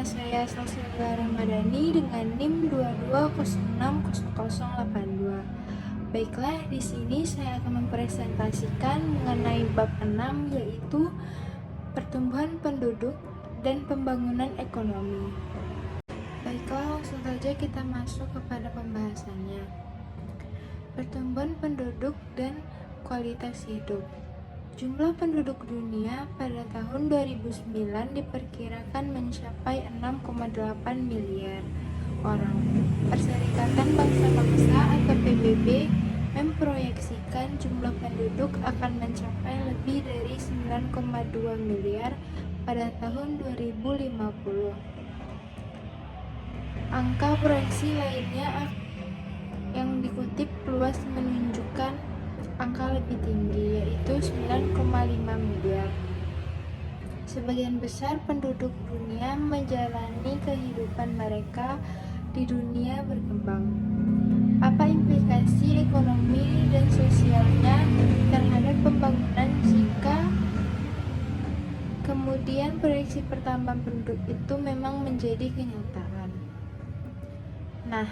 Nama saya Salsabila Ramadhani dengan NIM 22060082. Baiklah, di sini saya akan mempresentasikan mengenai bab 6, yaitu pertumbuhan penduduk dan pembangunan ekonomi. Baiklah, langsung saja kita masuk kepada pembahasannya. Pertumbuhan penduduk dan kualitas hidup. Jumlah penduduk dunia pada tahun 2009 diperkirakan mencapai 6,8 miliar orang. Perserikatan Bangsa-Bangsa atau PBB memproyeksikan jumlah penduduk akan mencapai lebih dari 9,2 miliar pada tahun 2050. Angka proyeksi lainnya yang dikutip luas menunjukkan angka lebih tinggi, yaitu 9,5 miliar. Sebagian besar penduduk dunia menjalani kehidupan mereka di dunia berkembang. Apa implikasi ekonomi dan sosialnya terhadap pembangunan jika kemudian proyeksi pertambahan penduduk itu memang menjadi kenyataan? Nah,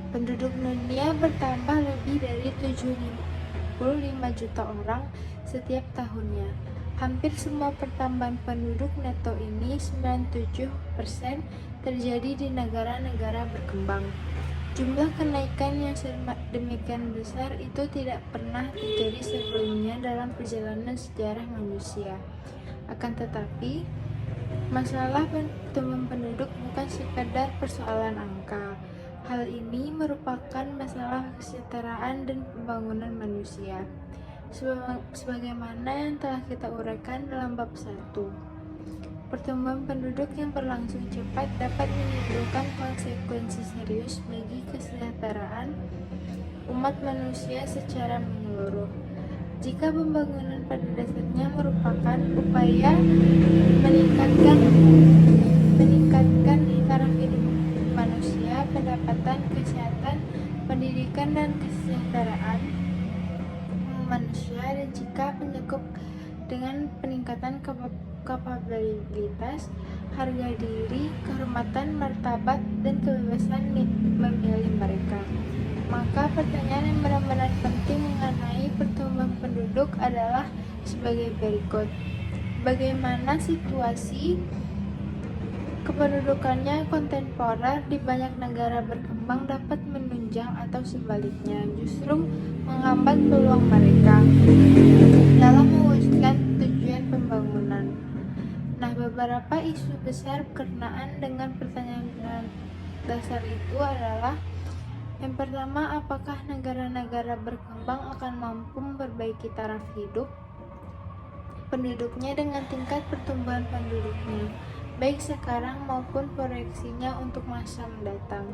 penduduk dunia bertambah lebih dari 75 juta orang setiap tahunnya. Hampir semua pertambahan penduduk neto ini, 97%, terjadi di negara-negara berkembang. Jumlah kenaikan yang demikian besar itu tidak pernah terjadi sebelumnya dalam perjalanan sejarah manusia. Akan tetapi, masalah pertumbuhan penduduk bukan sekadar persoalan angka. Hal ini merupakan masalah kesejahteraan dan pembangunan manusia, sebagaimana yang telah kita uraikan dalam bab 1. Pertumbuhan penduduk yang berlangsung cepat dapat menimbulkan konsekuensi serius bagi kesejahteraan umat manusia secara menyeluruh. Jika pembangunan pada dasarnya merupakan upaya meningkatkan taraf hidup manusia, pendapatan, kesehatan, pendidikan, dan kesejahteraan manusia, dan jika mencakup dengan peningkatan kapabilitas, harga diri, kehormatan, martabat, dan kebebasan memilih mereka, maka pertanyaan yang benar-benar penting mengenai pertumbuhan penduduk adalah sebagai berikut. Bagaimana situasi kependudukannya kontemporer di banyak negara berkembang dapat menunjang atau sebaliknya justru menghambat peluang mereka dalam mewujudkan tujuan pembangunan. Nah, beberapa isu besar berkenaan dengan pertanyaan dasar itu adalah: yang pertama, apakah negara-negara berkembang akan mampu memperbaiki taraf hidup penduduknya dengan tingkat pertumbuhan penduduknya, baik sekarang maupun proyeksinya untuk masa mendatang?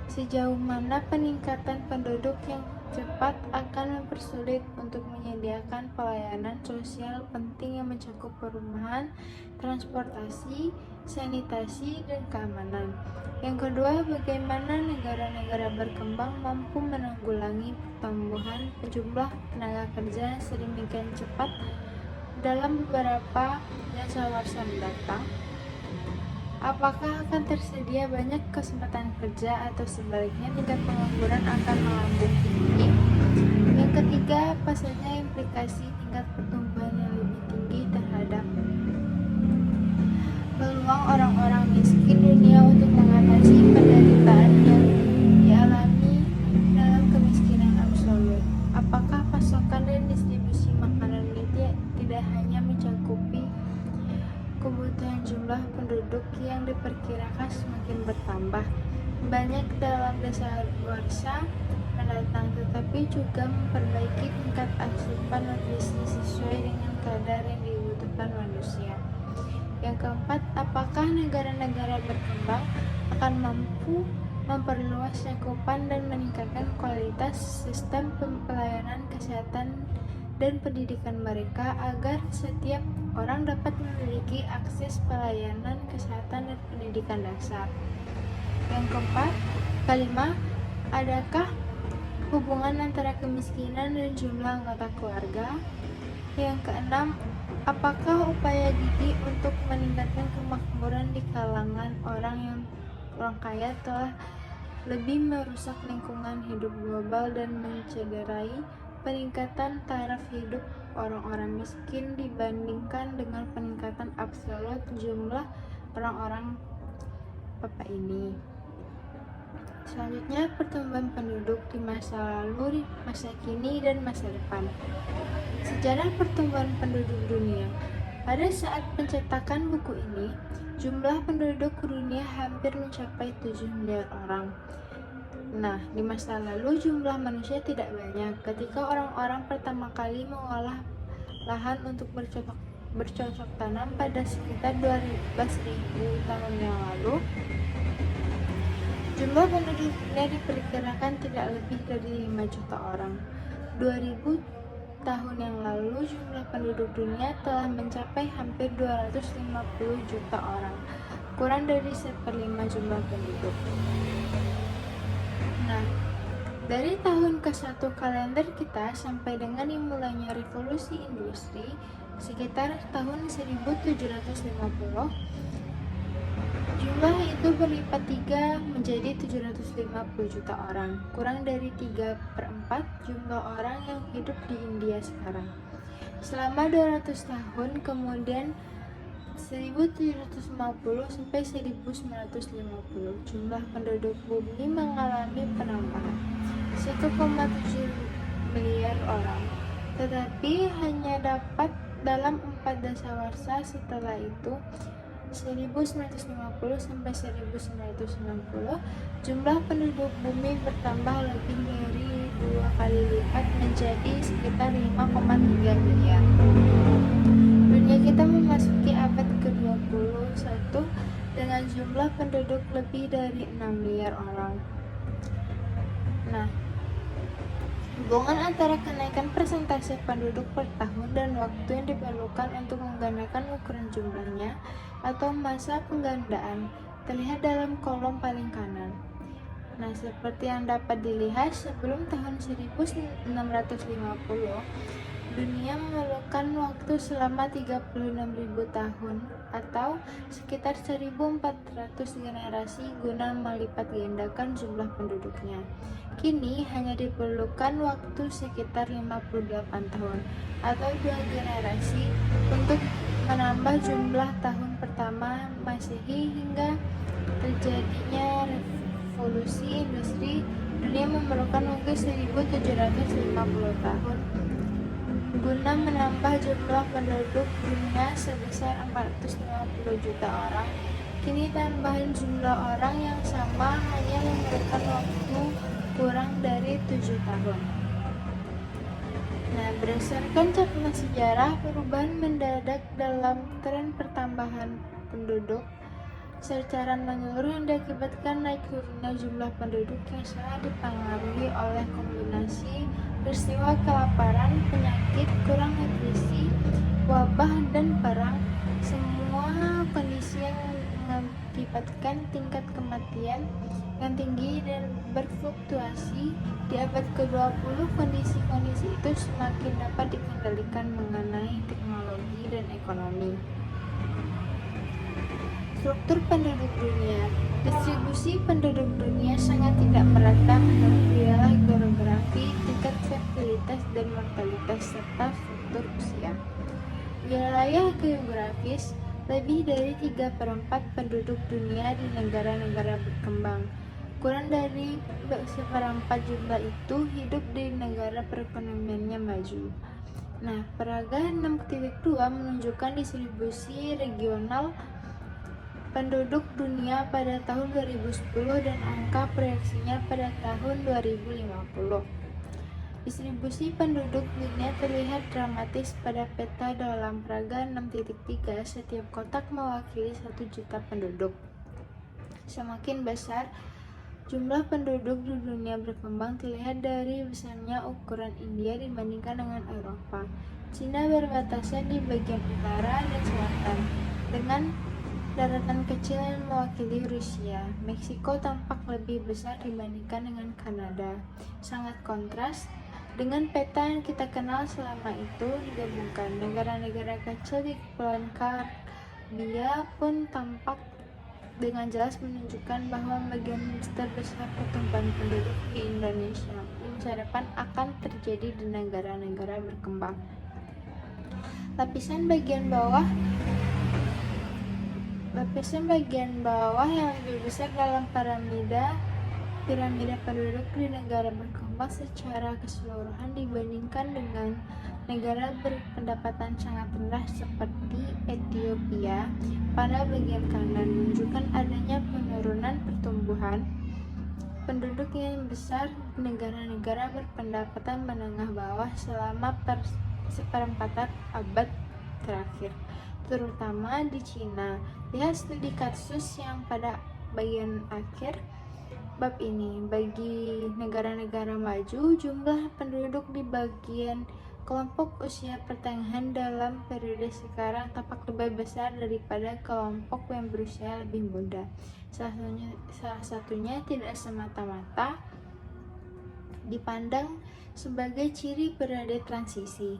Sejauh mana peningkatan penduduk yang cepat akan mempersulit untuk menyediakan pelayanan sosial penting yang mencakup perumahan, transportasi, sanitasi, dan keamanan? Yang kedua, bagaimana negara-negara berkembang mampu menanggulangi pertumbuhan jumlah tenaga kerja yang sedemikian cepat dalam beberapa dasawarsa mendatang? Apakah akan tersedia banyak kesempatan kerja atau sebaliknya tingkat pengangguran akan melambung tinggi? Yang ketiga, apa saja implikasi tingkat pertumbuhan yang lebih tinggi terhadap peluang orang-orang miskin dunia untuk mengatasi penderitaan yang dialami dalam kemiskinan absolut? Apakah pasokan dan distribusi makanan ini tidak hanya mencakupi kebutuhan jumlah penduduk yang diperkirakan semakin bertambah banyak dalam dasawarsa mendatang, tetapi juga memperbaiki tingkat asupan nutrisi sesuai dengan kadar yang dibutuhkan manusia? Yang keempat, apakah negara-negara berkembang akan mampu memperluas cakupan dan meningkatkan kualitas sistem pelayanan kesehatan dan pendidikan mereka agar setiap orang dapat memiliki akses pelayanan kesehatan dan pendidikan dasar? Yang kelima, adakah hubungan antara kemiskinan dan jumlah anggota keluarga? Yang keenam, apakah upaya gigi untuk meningkatkan kemakmuran di kalangan orang kaya telah lebih merusak lingkungan hidup global dan mencederai peningkatan taraf hidup orang-orang miskin dibandingkan dengan peningkatan absolut jumlah orang-orang papan ini. Selanjutnya, pertumbuhan penduduk di masa lalu, masa kini, dan masa depan. Sejarah pertumbuhan penduduk dunia. Pada saat pencetakan buku ini, jumlah penduduk dunia hampir mencapai 7 miliar orang. Nah, di masa lalu jumlah manusia tidak banyak. Ketika orang-orang pertama kali mengolah lahan untuk bercocok tanam pada sekitar 12.000 tahun yang lalu, jumlah penduduk dunia diperkirakan tidak lebih dari 5 juta orang. 2000 tahun yang lalu jumlah penduduk dunia telah mencapai hampir 250 juta orang, kurang dari 1/5 jumlah penduduk. Nah, dari tahun ke-1 kalender kita sampai dengan dimulainya revolusi industri sekitar tahun 1750, jumlah itu berlipat 3 menjadi 750 juta orang, kurang dari 3/4 jumlah orang yang hidup di India sekarang. Selama 200 tahun kemudian 1750 sampai 1950, jumlah penduduk bumi mengalami penambahan 1,7 miliar orang, tetapi hanya dapat dalam 4 dasawarsa setelah itu 1950 sampai 1990, jumlah penduduk bumi bertambah lebih dari 2 kali lipat menjadi sekitar 5,3 miliar. Dunia kita memasuki abad ke-21 dengan jumlah penduduk lebih dari 6 miliar orang. Nah, hubungan antara kenaikan persentase penduduk per tahun dan waktu yang diperlukan untuk menggandakan ukuran jumlahnya atau masa penggandaan terlihat dalam kolom paling kanan. Nah, seperti yang dapat dilihat, sebelum tahun 1650, dunia memerlukan waktu selama 36.000 tahun atau sekitar 1.400 generasi guna melipat gandakan jumlah penduduknya. Kini hanya diperlukan waktu sekitar 58 tahun atau 2 generasi untuk menambah jumlah tahun pertama Masehi hingga terjadinya revolusi industri. Dunia memerlukan waktu 1750 tahun guna menambah jumlah penduduk dunia sebesar 450 juta orang. Kini tambahan jumlah orang yang sama hanya memerlukan waktu kurang dari 7 tahun. Nah, berdasarkan catatan sejarah, perubahan mendadak dalam tren pertambahan penduduk secara menyeluruh yang diakibatkan naik turunnya jumlah penduduk yang sangat dipengaruhi oleh kombinasi peristiwa kelaparan, penyakit, kurang nutrisi, wabah, dan perang. Semua kondisi yang mengakibatkan tingkat kematian yang tinggi dan berfluktuasi. Di abad ke-20, kondisi-kondisi itu semakin dapat dikendalikan mengenai teknologi dan ekonomi. Struktur penduduk dunia. Distribusi penduduk dunia sangat tidak merata menurut wilayah geografi, tingkat fertilitas dan mortalitas, serta struktur usia. Wilayah geografis, lebih dari 3/4 penduduk dunia di negara-negara berkembang. Kurang dari 1/4 jumlah itu hidup di negara perekonomiannya maju. Nah, peraga 6.2 menunjukkan distribusi regional penduduk dunia pada tahun 2010 dan angka proyeksinya pada tahun 2050. Distribusi penduduk dunia terlihat dramatis pada peta dalam peraga 6.3. Setiap kotak mewakili 1 juta penduduk. Semakin besar jumlah penduduk di dunia berkembang terlihat dari besarnya ukuran India dibandingkan dengan Eropa. Cina berbatasan di bagian utara dan selatan dengan daratan kecil yang mewakili Rusia. Meksiko tampak lebih besar dibandingkan dengan Kanada. Sangat kontras Dengan peta yang kita kenal selama itu digabungkan, negara-negara kecil di Kepulauan Karibia pun tampak dengan jelas menunjukkan bahwa bagian terbesar pertumbuhan penduduk di Indonesia di masa depan akan terjadi di negara-negara berkembang. Lapisan bagian bawah yang lebih besar dalam piramida penduduk di negara berkembang secara keseluruhan dibandingkan dengan negara berpendapatan sangat rendah seperti Ethiopia pada bagian kanan menunjukkan adanya penurunan pertumbuhan penduduk yang besar di negara-negara berpendapatan menengah bawah selama seperempat abad terakhir, terutama di Cina. Lihat studi kasus yang pada bagian akhir bab ini. Bagi negara-negara maju, jumlah penduduk di bagian kelompok usia pertengahan dalam periode sekarang tampak lebih besar daripada kelompok yang berusia lebih muda. Salah satunya tidak semata-mata dipandang sebagai ciri periode transisi,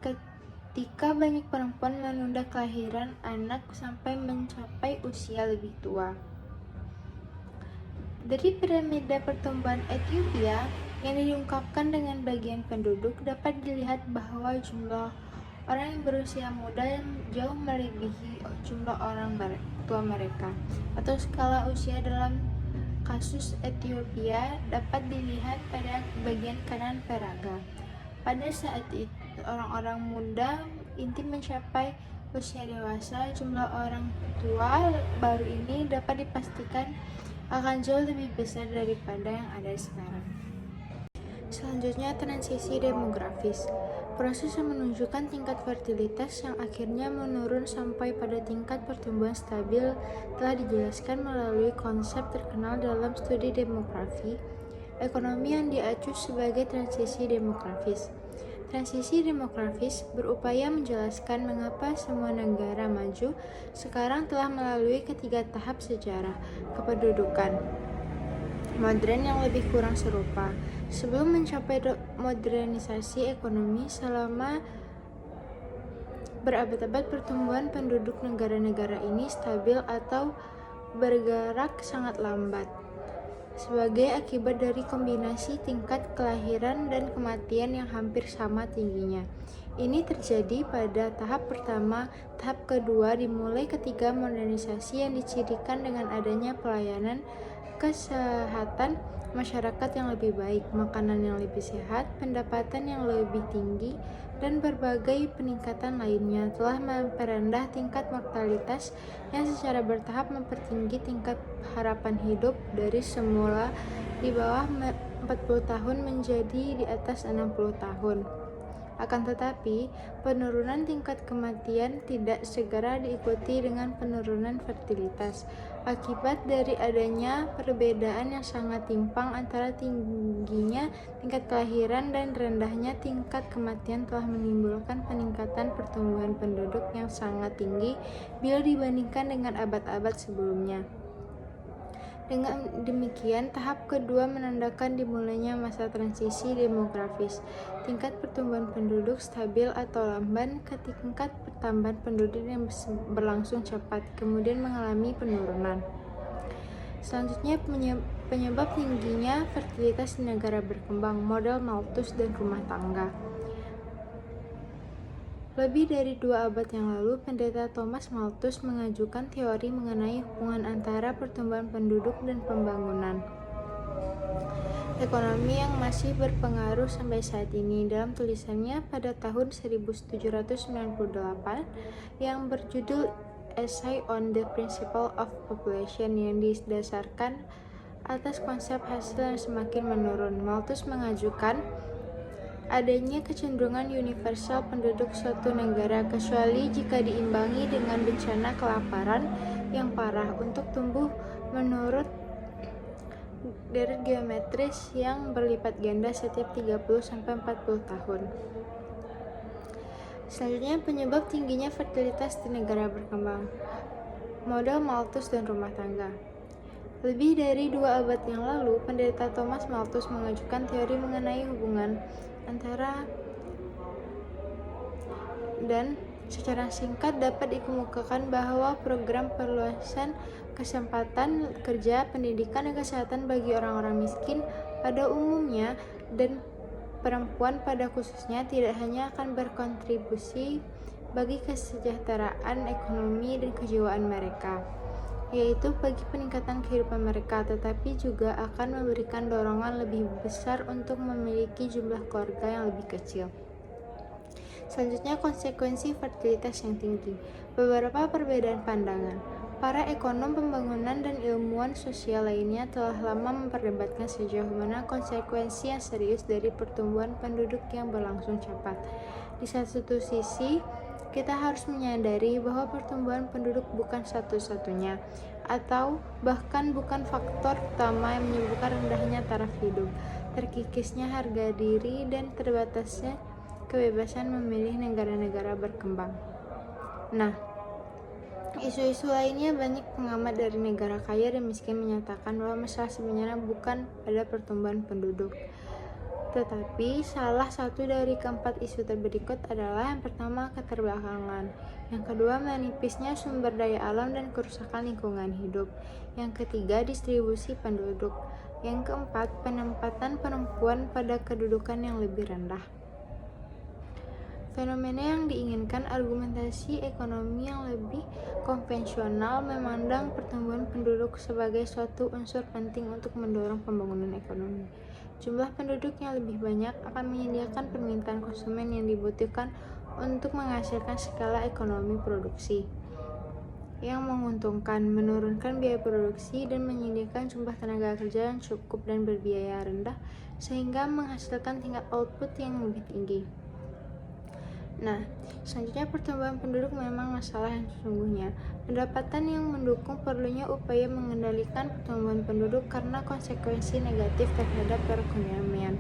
ketika banyak perempuan menunda kelahiran anak sampai mencapai usia lebih tua. Dari piramida pertumbuhan Ethiopia yang diungkapkan dengan bagian penduduk, dapat dilihat bahwa jumlah orang yang berusia muda jauh melebihi jumlah orang tua mereka, atau skala usia dalam kasus Ethiopia dapat dilihat pada bagian kanan peraga. Pada saat itu, orang-orang muda inti mencapai usia dewasa, jumlah orang tua baru ini dapat dipastikan akan jauh lebih besar daripada yang ada sekarang. Selanjutnya, transisi demografis. Proses yang menunjukkan tingkat fertilitas yang akhirnya menurun sampai pada tingkat pertumbuhan stabil telah dijelaskan melalui konsep terkenal dalam studi demografi ekonomi yang diacu sebagai transisi demografis. Transisi demografis berupaya menjelaskan mengapa semua negara maju sekarang telah melalui ketiga tahap sejarah kependudukan modern yang lebih kurang serupa. Sebelum mencapai modernisasi ekonomi selama berabad-abad, pertumbuhan penduduk negara-negara ini stabil atau bergerak sangat lambat sebagai akibat dari kombinasi tingkat kelahiran dan kematian yang hampir sama tingginya. Ini terjadi pada tahap pertama. Tahap kedua dimulai ketika modernisasi yang dicirikan dengan adanya pelayanan kesehatan masyarakat yang lebih baik, makanan yang lebih sehat, pendapatan yang lebih tinggi, dan berbagai peningkatan lainnya telah memperendah tingkat mortalitas yang secara bertahap mempertinggi tingkat harapan hidup dari semula di bawah 40 tahun menjadi di atas 60 tahun. Akan tetapi, penurunan tingkat kematian tidak segera diikuti dengan penurunan fertilitas. Akibat dari adanya perbedaan yang sangat timpang antara tingginya tingkat kelahiran dan rendahnya tingkat kematian telah menimbulkan peningkatan pertumbuhan penduduk yang sangat tinggi bila dibandingkan dengan abad-abad sebelumnya. Dengan demikian, tahap kedua menandakan dimulainya masa transisi demografis. Tingkat pertumbuhan penduduk stabil atau lamban ke tingkat pertambahan penduduk yang berlangsung cepat, kemudian mengalami penurunan. Selanjutnya, penyebab tingginya fertilitas di negara berkembang, model Malthus dan rumah tangga. Lebih dari 2 abad yang lalu, pendeta Thomas Malthus mengajukan teori mengenai hubungan antara pertumbuhan penduduk dan pembangunan ekonomi yang masih berpengaruh sampai saat ini. Dalam tulisannya pada tahun 1798 yang berjudul Essay on the Principle of Population yang didasarkan atas konsep hasil yang semakin menurun, Malthus mengajukan adanya kecenderungan universal penduduk suatu negara, kecuali jika diimbangi dengan bencana kelaparan yang parah, untuk tumbuh menurut deret geometris yang berlipat ganda setiap 30-40 tahun. Selanjutnya, penyebab tingginya fertilitas di negara berkembang, model Malthus dan rumah tangga. Lebih dari 2 abad yang lalu, pendeta Thomas Malthus mengajukan teori mengenai hubungan Dan secara singkat dapat dikemukakan bahwa program perluasan kesempatan kerja, pendidikan, dan kesehatan bagi orang-orang miskin pada umumnya dan perempuan pada khususnya tidak hanya akan berkontribusi bagi kesejahteraan ekonomi dan kejiwaan mereka, yaitu bagi peningkatan kehidupan mereka, tetapi juga akan memberikan dorongan lebih besar untuk memiliki jumlah keluarga yang lebih kecil. Selanjutnya, konsekuensi fertilitas yang tinggi. Beberapa perbedaan pandangan. Para ekonom pembangunan dan ilmuwan sosial lainnya telah lama memperdebatkan sejauh mana konsekuensi yang serius dari pertumbuhan penduduk yang berlangsung cepat. Di satu sisi, kita harus menyadari bahwa pertumbuhan penduduk bukan satu-satunya, atau bahkan bukan faktor utama yang menyebabkan rendahnya taraf hidup, terkikisnya harga diri, dan terbatasnya kebebasan memilih negara-negara berkembang. Nah, isu-isu lainnya banyak pengamat dari negara kaya dan miskin menyatakan bahwa masalah sebenarnya bukan pada pertumbuhan penduduk. Tetapi salah satu dari keempat isu berikut adalah yang pertama, keterbelakangan. Yang kedua, menipisnya sumber daya alam dan kerusakan lingkungan hidup. Yang ketiga, distribusi penduduk. Yang keempat, penempatan perempuan pada kedudukan yang lebih rendah. Fenomena yang diinginkan, argumentasi ekonomi yang lebih konvensional memandang pertumbuhan penduduk sebagai suatu unsur penting untuk mendorong pembangunan ekonomi. Jumlah penduduk yang lebih banyak akan menyediakan permintaan konsumen yang dibutuhkan untuk menghasilkan skala ekonomi produksi yang menguntungkan, menurunkan biaya produksi, dan menyediakan jumlah tenaga kerja yang cukup dan berbiaya rendah sehingga menghasilkan tingkat output yang lebih tinggi. Nah, selanjutnya pertumbuhan penduduk memang masalah yang sesungguhnya. Pendapatan yang mendukung perlunya upaya mengendalikan pertumbuhan penduduk karena konsekuensi negatif terhadap perekonomian.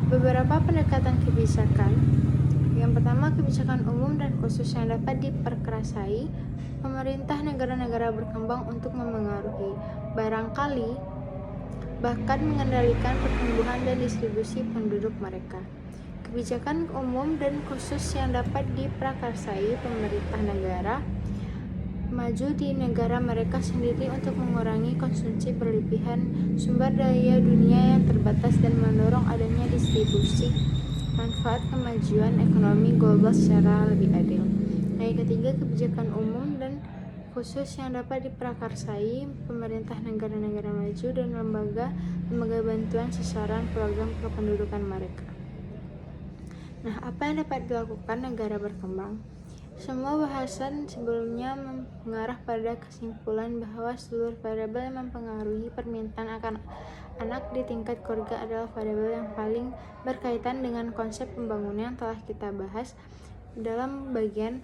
Beberapa pendekatan kebijakan. Yang pertama, kebijakan umum dan khusus yang dapat diperkerasai pemerintah negara-negara berkembang untuk memengaruhi, barangkali bahkan mengendalikan pertumbuhan dan distribusi penduduk mereka. Kebijakan umum dan khusus yang dapat diprakarsai pemerintah negara maju di negara mereka sendiri untuk mengurangi konsumsi berlebihan sumber daya dunia yang terbatas dan mendorong adanya distribusi manfaat kemajuan ekonomi global secara lebih adil. Yang ketiga, kebijakan umum dan khusus yang dapat diprakarsai pemerintah negara-negara maju dan lembaga bantuan sasaran program kependudukan mereka. Nah, apa yang dapat dilakukan negara berkembang? Semua bahasan sebelumnya mengarah pada kesimpulan bahwa seluruh variabel yang mempengaruhi permintaan akan anak di tingkat keluarga adalah variabel yang paling berkaitan dengan konsep pembangunan yang telah kita bahas dalam bagian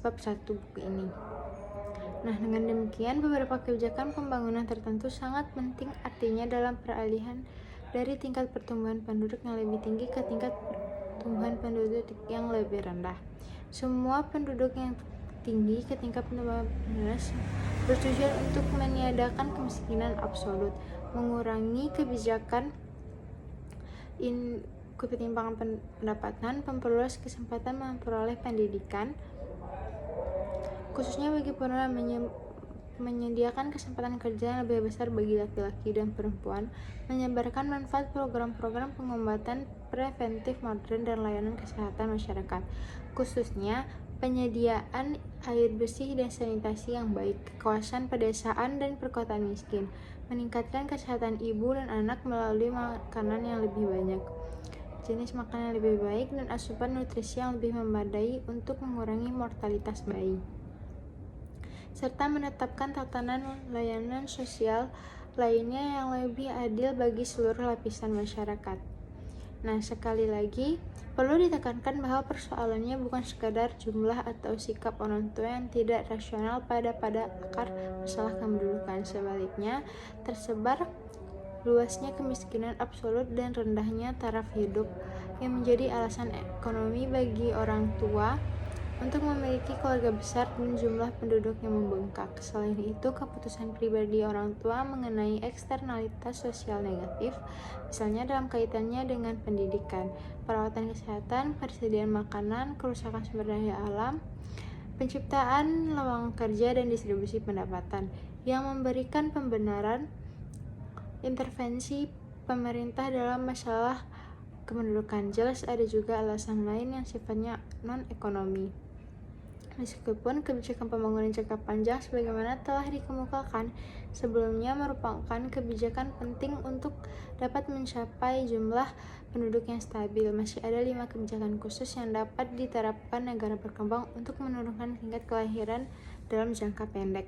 bab 1 buku ini. Nah, dengan demikian beberapa kebijakan pembangunan tertentu sangat penting artinya dalam peralihan dari tingkat pertumbuhan penduduk yang lebih tinggi ke tingkat pertumbuhan penduduk yang lebih rendah. Semua penduduk yang tinggi ke tingkat pertumbuhan penduduk bertujuan untuk meniadakan kemiskinan absolut, mengurangi ketimpangan pendapatan, memperluas kesempatan memperoleh pendidikan, khususnya bagi perempuan, menyediakan kesempatan kerja yang lebih besar bagi laki-laki dan perempuan, menyebarkan manfaat program-program pengobatan preventif modern dan layanan kesehatan masyarakat, khususnya penyediaan air bersih dan sanitasi yang baik, kawasan pedesaan dan perkotaan miskin, meningkatkan kesehatan ibu dan anak melalui makanan yang lebih banyak, jenis makanan yang lebih baik, dan asupan nutrisi yang lebih memadai untuk mengurangi mortalitas bayi, serta menetapkan tatanan layanan sosial lainnya yang lebih adil bagi seluruh lapisan masyarakat. Nah, sekali lagi, perlu ditekankan bahwa persoalannya bukan sekadar jumlah atau sikap orang tua yang tidak rasional pada akar masalah kependudukan. Sebaliknya, tersebar luasnya kemiskinan absolut dan rendahnya taraf hidup yang menjadi alasan ekonomi bagi orang tua untuk memiliki keluarga besar dan jumlah penduduk yang membengkak. Selain itu, keputusan pribadi orang tua mengenai eksternalitas sosial negatif, misalnya dalam kaitannya dengan pendidikan, perawatan kesehatan, persediaan makanan, kerusakan sumber daya alam, penciptaan lowongan kerja, dan distribusi pendapatan, yang memberikan pembenaran intervensi pemerintah dalam masalah kependudukan. Jelas ada juga alasan lain yang sifatnya non-ekonomi. Meskipun kebijakan pembangunan jangka panjang sebagaimana telah dikemukakan sebelumnya merupakan kebijakan penting untuk dapat mencapai jumlah penduduk yang stabil, masih ada 5 kebijakan khusus yang dapat diterapkan negara berkembang untuk menurunkan tingkat kelahiran dalam jangka pendek.